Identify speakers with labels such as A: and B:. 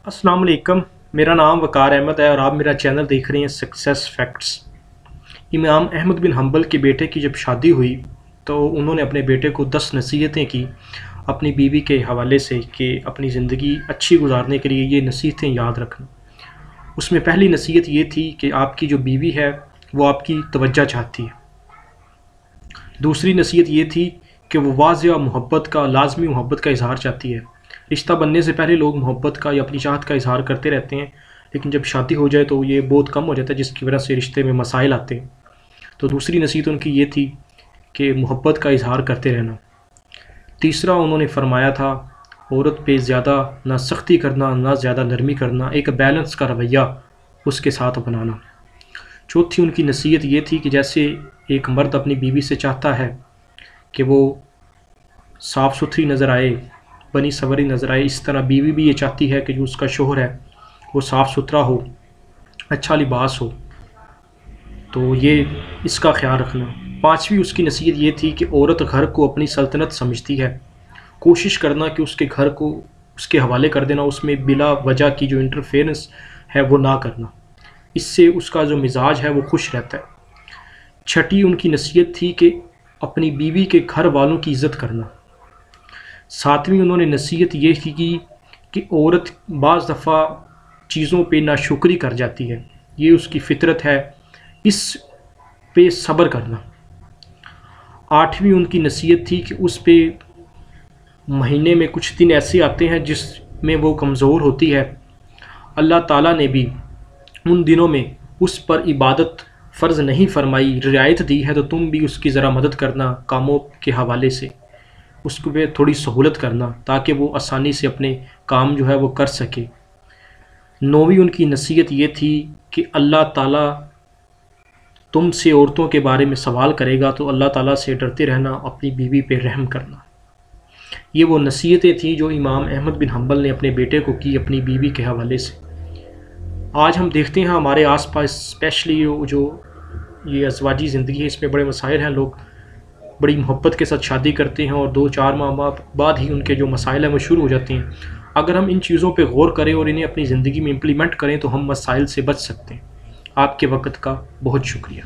A: अस्सलाम वालेकुम। मेरा नाम वकार अहमद है और आप मेरा चैनल देख रहे हैं सक्सेस फैक्ट्स। इमाम अहमद बिन हंबल के बेटे की जब शादी हुई तो उन्होंने अपने बेटे को 10 नसीहतें की अपनी बीवी के हवाले से कि अपनी ज़िंदगी अच्छी गुजारने के लिए ये नसीहतें याद रखना। उसमें पहली नसीहत ये थी कि आपकी जो बीवी है वो आपकी तवज्जो चाहती है। दूसरी नसीहत ये थी कि वो वाज़ेह मोहब्बत का लाजमी मोहब्बत का इजहार चाहती है। रिश्ता बनने से पहले लोग मोहब्बत का या अपनी चाहत का इजहार करते रहते हैं, लेकिन जब शादी हो जाए तो ये बहुत कम हो जाता है, जिसकी वजह से रिश्ते में मसाइल आते हैं। तो दूसरी नसीहत उनकी ये थी कि मोहब्बत का इजहार करते रहना। तीसरा उन्होंने फरमाया था औरत पे ज़्यादा ना सख्ती करना ना ज़्यादा नरमी करना, एक बैलेंस का रवैया उसके साथ अपनाना। चौथी उनकी नसीहत ये थी कि जैसे एक मर्द अपनी बीवी से चाहता है कि वो साफ़ सुथरी नज़र आए, बनी सवरी नज़र आए, इस तरह बीवी भी ये चाहती है कि जो उसका शोहर है वो साफ़ सुथरा हो, अच्छा लिबास हो। तो ये इसका ख्याल रखना। पांचवी उसकी नसीहत ये थी कि औरत घर को अपनी सल्तनत समझती है, कोशिश करना कि उसके घर को उसके हवाले कर देना, उसमें बिला वजह की जो इंटरफेरेंस है वो ना करना, इससे उसका जो मिजाज है वो खुश रहता है। छठी उनकी नसीहत थी कि अपनी बीवी के घर वालों की इज़्ज़त करना। सातवीं उन्होंने नसीहत ये की कि औरत बाज़ दफ़ा चीज़ों पे नाशुक्री कर जाती है, ये उसकी फितरत है, इस पे सब्र करना। आठवीं उनकी नसीहत थी कि उस पे महीने में कुछ दिन ऐसे आते हैं जिसमें वो कमज़ोर होती है, अल्लाह ताला ने भी उन दिनों में उस पर इबादत फ़र्ज़ नहीं फरमाई, रियायत दी है, तो तुम भी उसकी ज़रा मदद करना कामों के हवाले से, उसको पे थोड़ी सहूलत करना ताकि वो आसानी से अपने काम जो है वो कर सके। नौवीं उनकी नसीहत ये थी कि अल्लाह ताला तुमसे औरतों के बारे में सवाल करेगा, तो अल्लाह ताला से डरते रहना, अपनी बीवी पे रहम करना। ये वो नसीहतें थी जो इमाम अहमद बिन हंबल ने अपने बेटे को की अपनी बीवी के हवाले से। आज हम देखते हैं हमारे आसपास स्पेशली जो ये अज़वाजी ज़िंदगी है, इसमें बड़े मसाइल हैं। लोग बड़ी मोहब्बत के साथ शादी करते हैं और 2-4 माह बाद ही उनके जो मसाइल हैं वो शुरू हो जाते हैं। अगर हम इन चीज़ों पे गौर करें और इन्हें अपनी ज़िंदगी में इम्प्लीमेंट करें तो हम मसाइल से बच सकते हैं। आपके वक़्त का बहुत शुक्रिया।